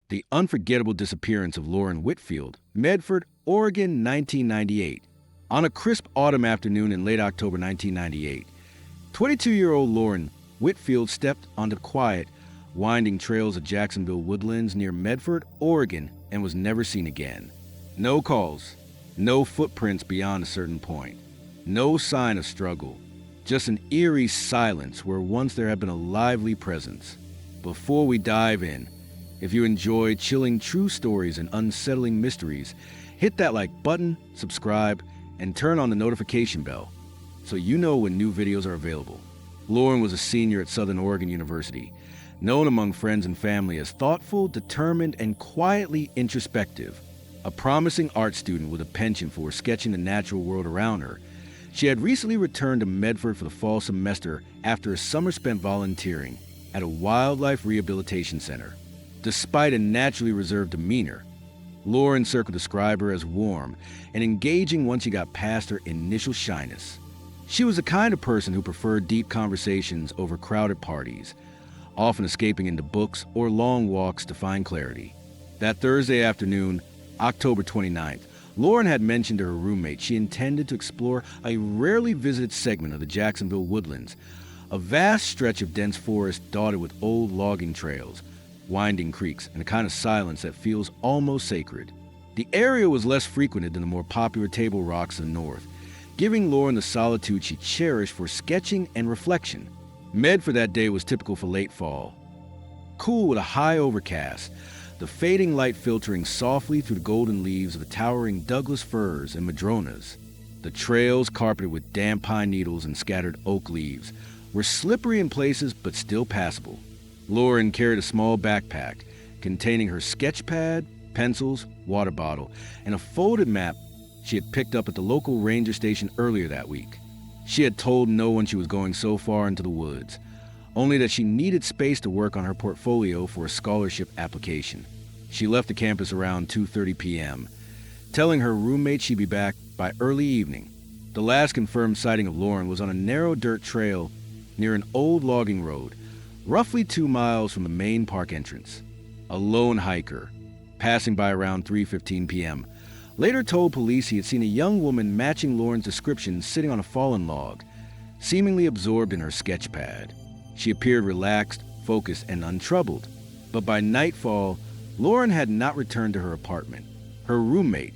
The unforgettable disappearance of Lauren Whitfield, Medford, Oregon, 1998. On a crisp autumn afternoon in late October 1998, 22-year-old Lauren Whitfield stepped onto the quiet, winding trails of Jacksonville woodlands near Medford, Oregon, and was never seen again. No calls, no footprints beyond a certain point, no sign of struggle, just an eerie silence where once there had been a lively presence. Before we dive in, if you enjoy chilling true stories and unsettling mysteries, hit that like button, subscribe, and turn on the notification bell so you know when new videos are available. Lauren was a senior at Southern Oregon University, known among friends and family as thoughtful, determined, and quietly introspective. A promising art student with a penchant for sketching the natural world around her, she had recently returned to Medford for the fall semester after a summer spent volunteering at a wildlife rehabilitation center. Despite a naturally reserved demeanor, Lauren's circle described her as warm and engaging once you got past her initial shyness. She was the kind of person who preferred deep conversations over crowded parties, often escaping into books or long walks to find clarity. That Thursday afternoon, October 29th, Lauren had mentioned to her roommate she intended to explore a rarely visited segment of the Jacksonville woodlands, a vast stretch of dense forest dotted with old logging trails, winding creeks, and a kind of silence that feels almost sacred. The area was less frequented than the more popular Table Rocks in the north, giving Lauren the solitude she cherished for sketching and reflection. Medford that day was typical for late fall. Cool with a high overcast, the fading light filtering softly through the golden leaves of the towering Douglas firs and madronas. The trails, carpeted with damp pine needles and scattered oak leaves, were slippery in places but still passable. Lauren carried a small backpack containing her sketch pad, pencils, water bottle, and a folded map she had picked up at the local ranger station earlier that week. She had told no one she was going so far into the woods, only that she needed space to work on her portfolio for a scholarship application. She left the campus around 2:30 p.m., telling her roommate she'd be back by early evening. The last confirmed sighting of Lauren was on a narrow dirt trail near an old logging road, roughly 2 miles from the main park entrance. A lone hiker, passing by around 3:15 p.m., later told police he had seen a young woman matching Lauren's description sitting on a fallen log, seemingly absorbed in her sketch pad. She appeared relaxed, focused, and untroubled. But by nightfall, Lauren had not returned to her apartment. Her roommate,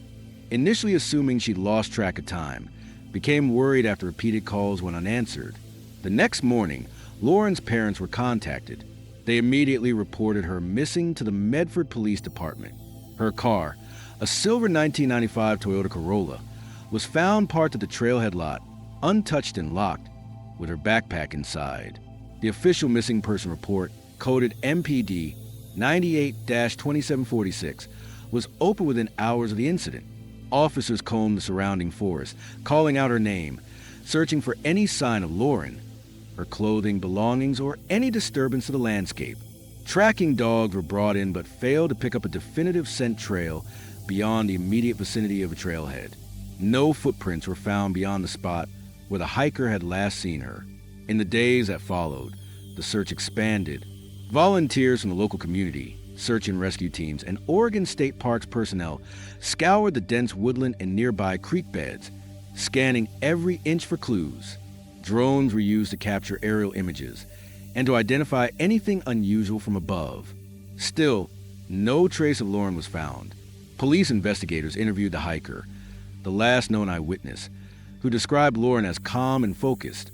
initially assuming she'd lost track of time, became worried after repeated calls went unanswered. The next morning, Lauren's parents were contacted. They immediately reported her missing to the Medford Police Department. Her car, a silver 1995 Toyota Corolla, was found parked at the trailhead lot, untouched and locked, with her backpack inside. The official missing person report, coded MPD 98-2746, was opened within hours of the incident. Officers combed the surrounding forest, calling out her name, searching for any sign of Lauren, her clothing, belongings, or any disturbance to the landscape. Tracking dogs were brought in but failed to pick up a definitive scent trail beyond the immediate vicinity of a trailhead. No footprints were found beyond the spot where the hiker had last seen her. In the days that followed, the search expanded. Volunteers from the local community, search and rescue teams, and Oregon State Parks personnel scoured the dense woodland and nearby creek beds, scanning every inch for clues. Drones were used to capture aerial images and to identify anything unusual from above. Still, no trace of Lauren was found. Police investigators interviewed the hiker, the last known eyewitness, who described Lauren as calm and focused,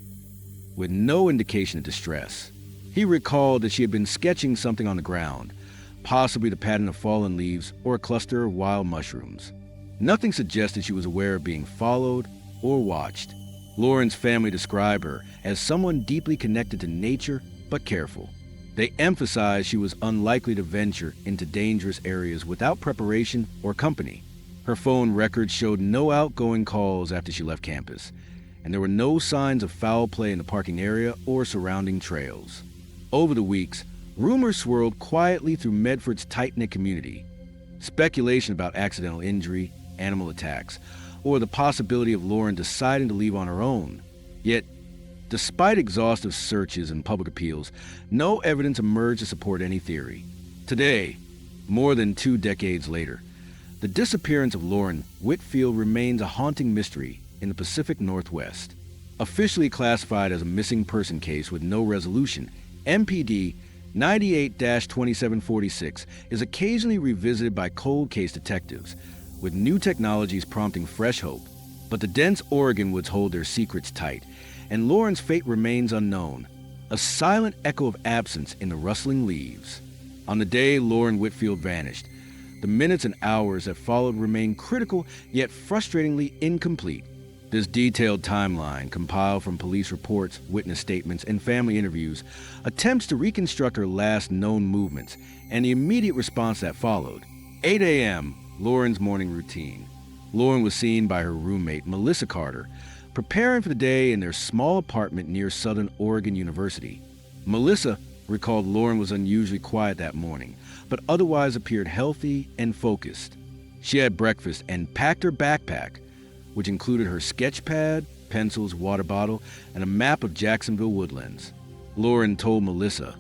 with no indication of distress. He recalled that she had been sketching something on the ground, possibly the pattern of fallen leaves or a cluster of wild mushrooms. Nothing suggested she was aware of being followed or watched. Lauren's family described her as someone deeply connected to nature but careful. They emphasized she was unlikely to venture into dangerous areas without preparation or company. Her phone records showed no outgoing calls after she left campus, and there were no signs of foul play in the parking area or surrounding trails. Over the weeks, rumors swirled quietly through Medford's tight-knit community. Speculation about accidental injury, animal attacks, or the possibility of Lauren deciding to leave on her own. Yet, despite exhaustive searches and public appeals, no evidence emerged to support any theory. Today, More than 2 decades later, the disappearance of Lauren Whitfield remains a haunting mystery in the Pacific Northwest. Officially classified as a missing person case with no resolution, MPD 98-2746 is occasionally revisited by cold case detectives, with new technologies prompting fresh hope. But the dense Oregon woods hold their secrets tight, and Lauren's fate remains unknown, a silent echo of absence in the rustling leaves. On the day Lauren Whitfield vanished, the minutes and hours that followed remain critical yet frustratingly incomplete. This detailed timeline, compiled from police reports, witness statements, and family interviews, attempts to reconstruct her last known movements and the immediate response that followed. 8 a.m., Lauren's morning routine. Lauren was seen by her roommate, Melissa Carter, preparing for the day in their small apartment near Southern Oregon University. Melissa recalled Lauren was unusually quiet that morning, but otherwise appeared healthy and focused. She had breakfast and packed her backpack, which included her sketch pad, pencils, water bottle, and a map of Jacksonville woodlands. Lauren told Melissa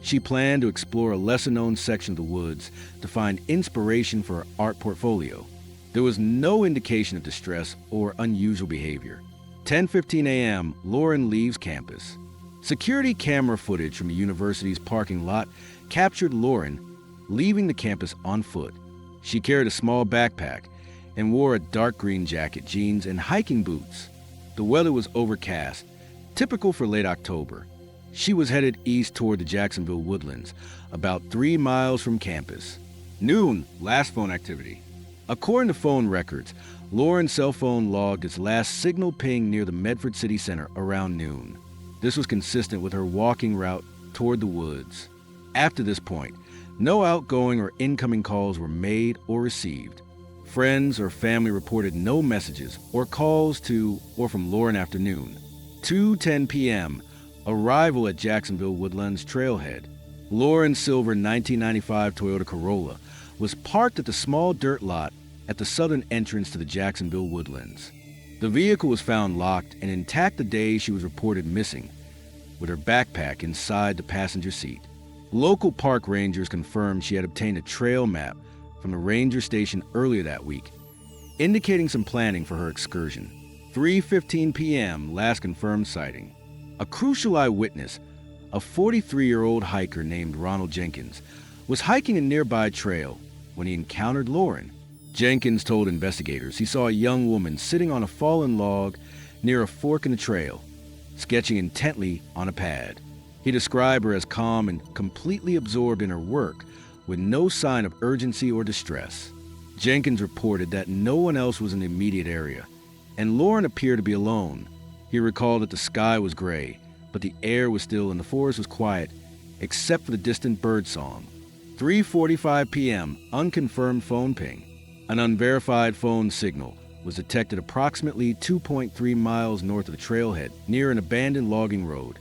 she planned to explore a lesser-known section of the woods to find inspiration for her art portfolio. There was no indication of distress or unusual behavior. 10:15 a.m., Lauren leaves campus. Security camera footage from the university's parking lot captured Lauren leaving the campus on foot. She carried a small backpack and wore a dark green jacket, jeans, and hiking boots. The weather was overcast, typical for late October. She was headed east toward the Jacksonville woodlands, about 3 miles from campus. Noon, last phone activity. According to phone records, Lauren's cell phone logged its last signal ping near the Medford City Center around noon. This was consistent with her walking route toward the woods. After this point, no outgoing or incoming calls were made or received. Friends or family reported no messages or calls to or from Lauren after noon. 2:10 p.m., arrival at Jacksonville Woodlands Trailhead. Lauren's silver 1995 Toyota Corolla was parked at the small dirt lot at the southern entrance to the Jacksonville Woodlands. The vehicle was found locked and intact the day she was reported missing, with her backpack inside the passenger seat. Local park rangers confirmed she had obtained a trail map from the ranger station earlier that week, indicating some planning for her excursion. 3:15 p.m., last confirmed sighting. A crucial eyewitness, a 43-year-old hiker named Ronald Jenkins, was hiking a nearby trail when he encountered Lauren. Jenkins told investigators he saw a young woman sitting on a fallen log near a fork in the trail, sketching intently on a pad. He described her as calm and completely absorbed in her work, with no sign of urgency or distress. Jenkins reported that no one else was in the immediate area, and Lauren appeared to be alone. He recalled that the sky was gray, but the air was still and the forest was quiet, except for the distant bird song. 3:45 p.m., unconfirmed phone ping. An unverified phone signal was detected approximately 2.3 miles north of the trailhead, near an abandoned logging road,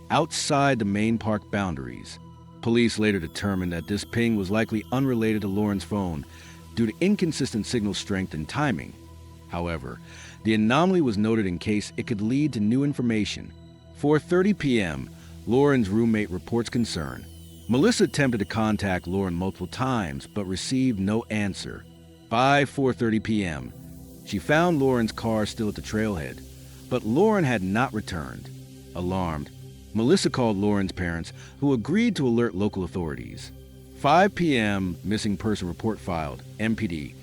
outside the main park boundaries. Police later determined that this ping was likely unrelated to Lauren's phone due to inconsistent signal strength and timing. However, the anomaly was noted in case it could lead to new information. 4:30 p.m., Lauren's roommate reports concern. Melissa attempted to contact Lauren multiple times but received no answer. By 4:30 p.m., she found Lauren's car still at the trailhead, but Lauren had not returned. Alarmed, Melissa called Lauren's parents, who agreed to alert local authorities. 5 p.m., missing person report filed, MPD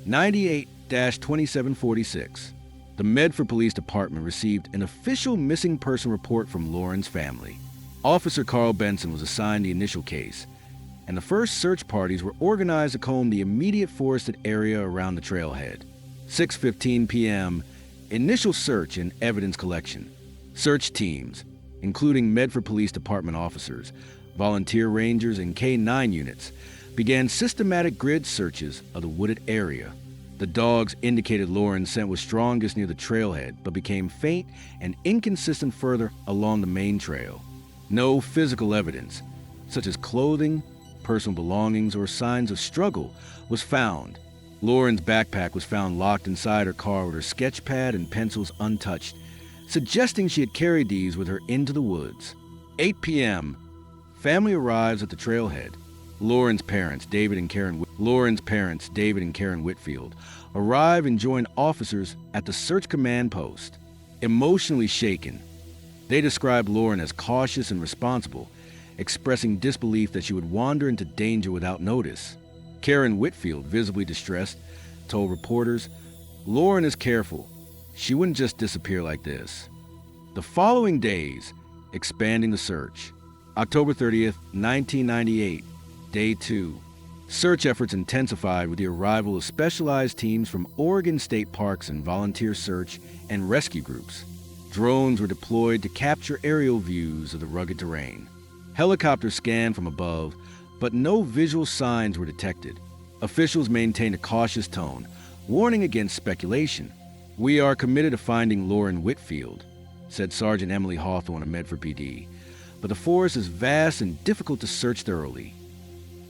98-2746. The Medford Police Department received an official missing person report from Lauren's family. Officer Carl Benson was assigned the initial case, and the first search parties were organized to comb the immediate forested area around the trailhead. 6:15 p.m., initial search and evidence collection. Search teams, including Medford Police Department officers, volunteer rangers, and K-9 units, began systematic grid searches of the wooded area. The dogs indicated Lauren's scent was strongest near the trailhead, but became faint and inconsistent further along the main trail. No physical evidence, such as clothing, personal belongings, or signs of struggle, was found. Lauren's backpack was found locked inside her car with her sketch pad and pencils untouched, suggesting she had carried these with her into the woods. 8 p.m. Family arrives at the trailhead. Lauren's parents, David and Karen Whitfield, arrive and join officers at the search command post. Emotionally shaken, they describe Lauren as cautious and responsible, expressing disbelief that she would wander into danger without notice. Karen Whitfield, visibly distressed, told reporters, "Lauren is careful. She wouldn't just disappear like this." The following days, expanding the search. October 30th, 1998, Day 2. Search efforts intensified with the arrival of specialized teams from Oregon state parks and volunteer search and rescue groups. Drones were deployed to capture aerial views of the rugged terrain. Helicopters scanned from above, but no visual signs were detected. Officials maintained a cautious tone, warning against speculation. "We are committed to finding Lauren Whitfield," said Sergeant Emily Hawthorne of Medford PD, "but the forest is vast and difficult to search thoroughly."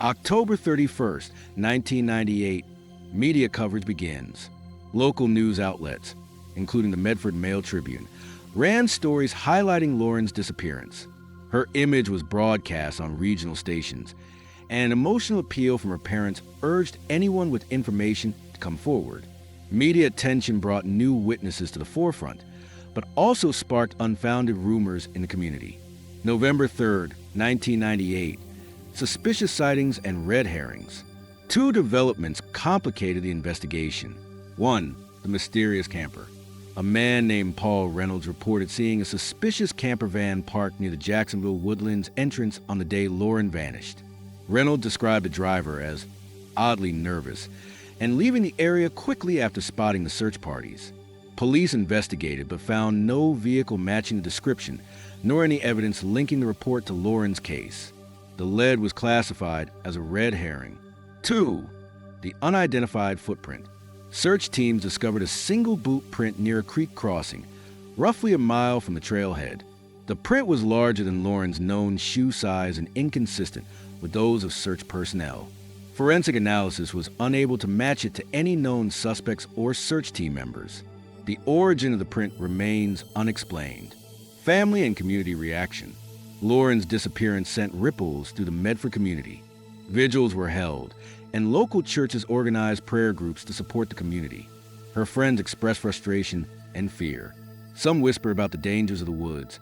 October 31st, 1998, media coverage begins. Local news outlets, including the Medford Mail Tribune, ran stories highlighting Lauren's disappearance. Her image was broadcast on regional stations, and an emotional appeal from her parents urged anyone with information to come forward. Media attention brought new witnesses to the forefront, but also sparked unfounded rumors in the community. November 3rd, 1998, suspicious sightings and red herrings. Two developments complicated the investigation. One, the mysterious camper. A man named Paul Reynolds reported seeing a suspicious camper van parked near the Jacksonville Woodlands entrance on the day Lauren vanished. Reynolds described the driver as oddly nervous and leaving the area quickly after spotting the search parties. Police investigated but found no vehicle matching the description, nor any evidence linking the report to Lauren's case. The lead was classified as a red herring. 2. The unidentified footprint. Search teams discovered a single boot print near a creek crossing, roughly a mile from the trailhead. The print was larger than Lauren's known shoe size and inconsistent with those of search personnel. Forensic analysis was unable to match it to any known suspects or search team members. The origin of the print remains unexplained. Family and community reaction. Lauren's disappearance sent ripples through the Medford community. Vigils were held, and local churches organized prayer groups to support the community. Her friends expressed frustration and fear. Some whispered about the dangers of the woods,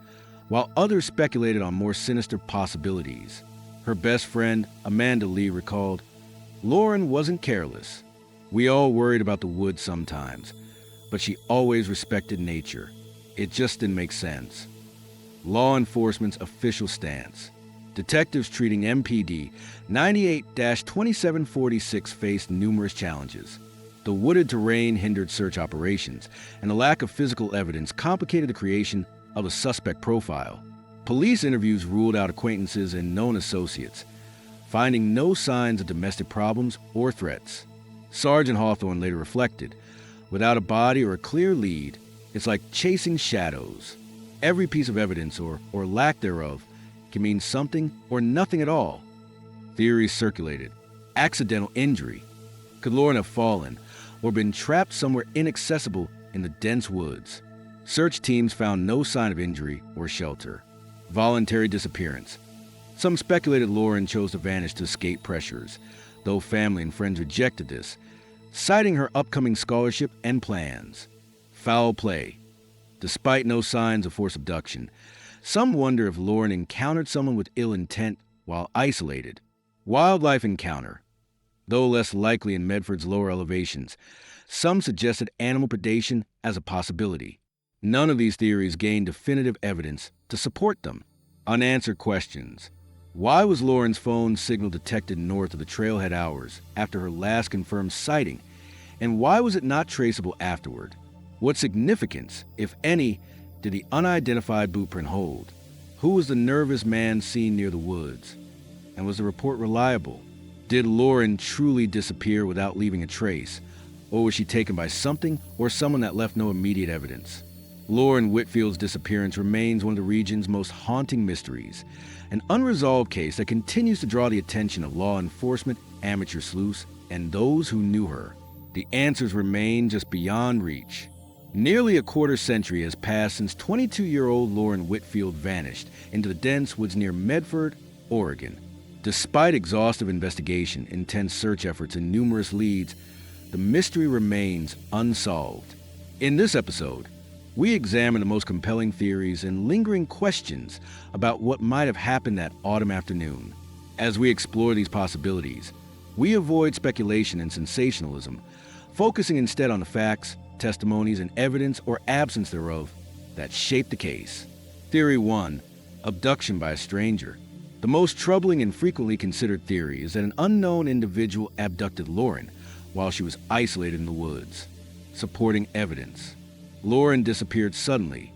while others speculated on more sinister possibilities. Her best friend, Amanda Lee, recalled, "Lauren wasn't careless. We all worried about the woods sometimes, but she always respected nature. It just didn't make sense." Law enforcement's official stance. Detectives treating MPD 98-2746 faced numerous challenges. The wooded terrain hindered search operations, and the lack of physical evidence complicated the creation of a suspect profile. Police interviews ruled out acquaintances and known associates, finding no signs of domestic problems or threats. Sergeant Hawthorne later reflected, "Without a body or a clear lead, it's like chasing shadows. Every piece of evidence, or lack thereof, can mean something or nothing at all." Theories circulated. Accidental injury. Could Lauren have fallen or been trapped somewhere inaccessible in the dense woods? Search teams found no sign of injury or shelter. Voluntary disappearance. Some speculated Lauren chose to vanish to escape pressures, though family and friends rejected this, citing her upcoming scholarship and plans. Foul play. Despite no signs of forced abduction, some wonder if Lauren encountered someone with ill intent while isolated. Wildlife encounter. Though less likely in Medford's lower elevations, some suggested animal predation as a possibility. None of these theories gained definitive evidence to support them. Unanswered questions. Why was Lauren's phone signal detected north of the trailhead hours after her last confirmed sighting, and why was it not traceable afterward? What significance, if any, did the unidentified boot print hold? Who was the nervous man seen near the woods? And was the report reliable? Did Lauren truly disappear without leaving a trace, or was she taken by something or someone that left no immediate evidence? Lauren Whitfield's disappearance remains one of the region's most haunting mysteries, an unresolved case that continues to draw the attention of law enforcement, amateur sleuths, and those who knew her. The answers remain just beyond reach. Nearly a quarter century has passed since 22-year-old Lauren Whitfield vanished into the dense woods near Medford, Oregon. Despite exhaustive investigation, intense search efforts, and numerous leads, the mystery remains unsolved. In this episode, we examine the most compelling theories and lingering questions about what might have happened that autumn afternoon. As we explore these possibilities, we avoid speculation and sensationalism, focusing instead on the facts, testimonies, and evidence or absence thereof that shape the case. Theory 1. Abduction by a stranger. The most troubling and frequently considered theory is that an unknown individual abducted Lauren while she was isolated in the woods. Supporting evidence. Lauren disappeared suddenly,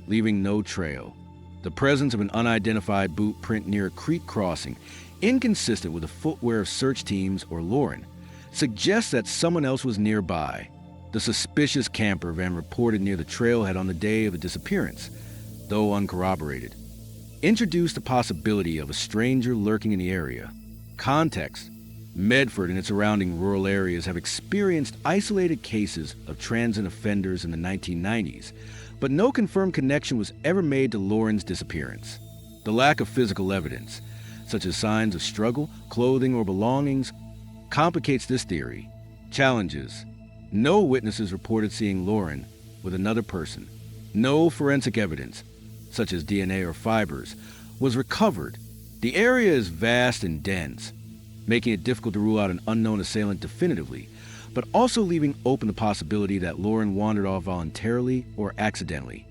leaving no trail. The presence of an unidentified boot print near a creek crossing, inconsistent with the footwear of search teams or Lauren, suggests that someone else was nearby. The suspicious camper van reported near the trailhead on the day of the disappearance, though uncorroborated, introduced the possibility of a stranger lurking in the area. Context. Medford and its surrounding rural areas have experienced isolated cases of transient offenders in the 1990s, but no confirmed connection was ever made to Lauren's disappearance. The lack of physical evidence, such as signs of struggle, clothing, or belongings, complicates this theory. Challenges. No witnesses reported seeing Lauren with another person. No forensic evidence, such as DNA or fibers, was recovered. The area is vast and dense, making it difficult to rule out an unknown assailant definitively, but also leaving open the possibility that Lauren wandered off voluntarily or accidentally.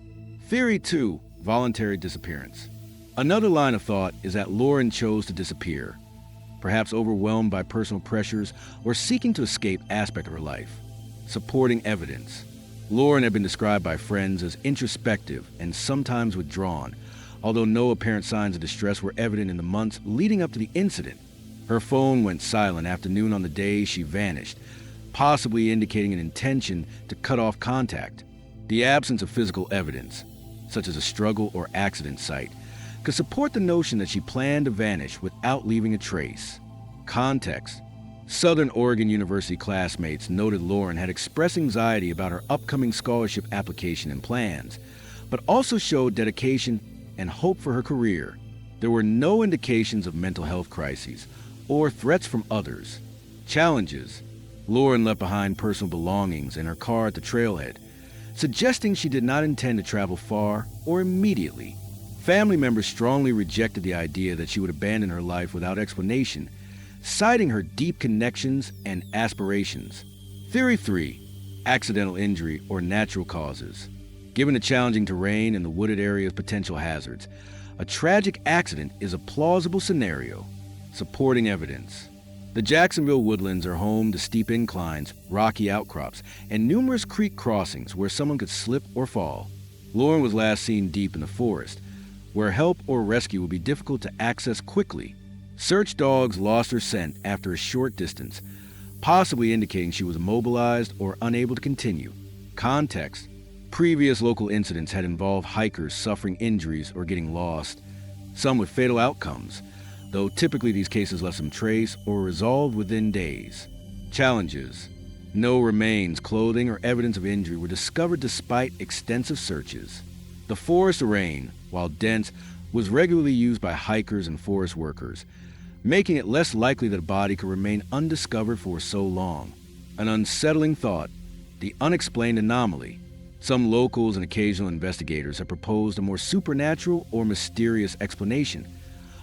Theory 2. Voluntary disappearance. Another line of thought is that Lauren chose to disappear, perhaps overwhelmed by personal pressures or seeking to escape aspect of her life. Supporting evidence. Lauren had been described by friends as introspective and sometimes withdrawn, although no apparent signs of distress were evident in the months leading up to the incident. Her phone went silent after noon on the day she vanished, possibly indicating an intention to cut off contact. The absence of physical evidence, such as a struggle or accident site, could support the notion that she planned to vanish without leaving a trace. Context. Southern Oregon University classmates noted Lauren had expressed anxiety about her upcoming scholarship application and plans, but also showed dedication and hope for her career. There were no indications of mental health crises or threats from others. Challenges. Lauren left behind personal belongings in her car at the trailhead, suggesting she did not intend to travel far or immediately. Family members strongly rejected the idea that she would abandon her life without explanation, citing her deep connections and aspirations. Theory 3. Accidental injury or natural causes. Given the challenging terrain and the wooded area's potential hazards, a tragic accident is a plausible scenario. Supporting evidence. The Jacksonville woodlands are home to steep inclines, rocky outcrops, and numerous creek crossings where someone could slip or fall. Lauren was last seen deep in the forest, where help or rescue would be difficult to access quickly. Search dogs lost her scent after a short distance, possibly indicating she was immobilized or unable to continue. Context. Previous local incidents had involved hikers suffering injuries or getting lost, some with fatal outcomes, though typically these cases left some trace or resolved within days. Challenges. No remains, clothing, or evidence of injury were discovered despite extensive searches. The forest terrain, while dense, was regularly used by hikers and forest workers, making it less likely that a body could remain undiscovered for so long. An unsettling thought, the unexplained anomaly. Some locals and occasional investigators have proposed a more supernatural or mysterious explanation,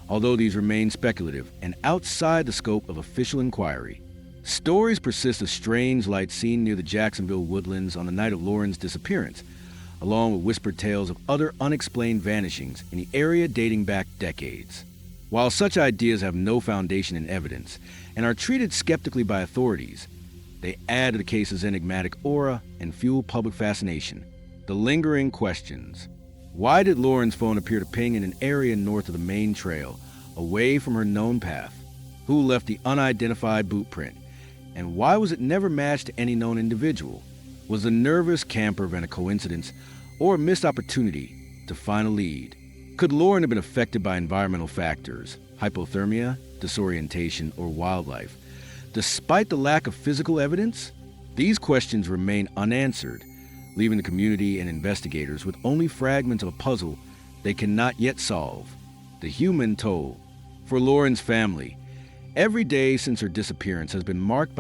although these remain speculative and outside the scope of official inquiry. Stories persist of strange lights seen near the Jacksonville woodlands on the night of Lauren's disappearance, along with whispered tales of other unexplained vanishings in the area dating back decades. While such ideas have no foundation in evidence and are treated skeptically by authorities, they add to the case's enigmatic aura and fuel public fascination. The lingering questions. Why did Lauren's phone appear to ping in an area north of the main trail, away from her known path? Who left the unidentified boot print? And why was it never matched to any known individual? Was the nervous camper van a coincidence or a missed opportunity to find a lead? Could Lauren have been affected by environmental factors, hypothermia, disorientation, or wildlife? Despite the lack of physical evidence, these questions remain unanswered, leaving the community and investigators with only fragments of a puzzle they cannot yet solve: the human toll. For Lauren's family, every day since her disappearance has been marked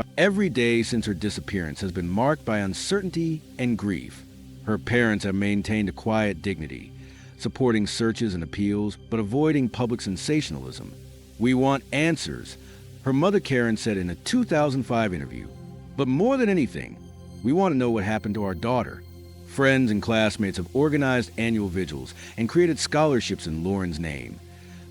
by uncertainty and grief. Her parents have maintained a quiet dignity, supporting searches and appeals, but avoiding public sensationalism. "We want answers," her mother Karen said in a 2005 interview. "But more than anything, we want to know what happened to our daughter." Friends and classmates have organized annual vigils and created scholarships in Lauren's name,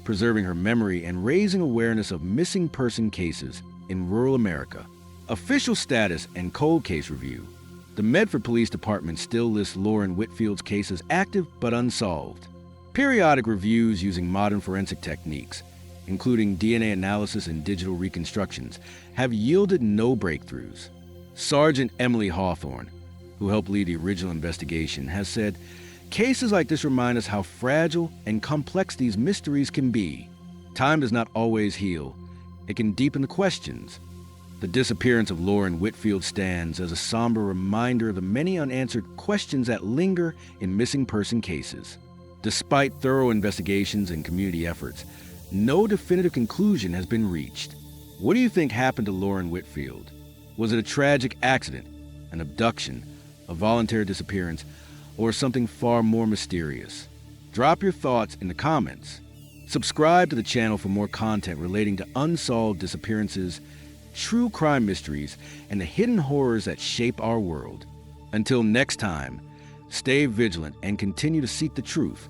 preserving her memory and raising awareness of missing person cases in rural America. Official status and cold case review. The Medford Police Department still lists Lauren Whitfield's case as active but unsolved. Periodic reviews using modern forensic techniques, including DNA analysis and digital reconstructions, have yielded no breakthroughs. Sergeant Emily Hawthorne, who helped lead the original investigation, has said, "Cases like this remind us how fragile and complex these mysteries can be. Time does not always heal. It can deepen the questions." The disappearance of Lauren Whitfield stands as a somber reminder of the many unanswered questions that linger in missing person cases. Despite thorough investigations and community efforts, no definitive conclusion has been reached. What do you think happened to Lauren Whitfield? Was it a tragic accident, an abduction, a voluntary disappearance, or something far more mysterious? Drop your thoughts in the comments. Subscribe to the channel for more content relating to unsolved disappearances, true crime mysteries, and the hidden horrors that shape our world. Until next time, stay vigilant and continue to seek the truth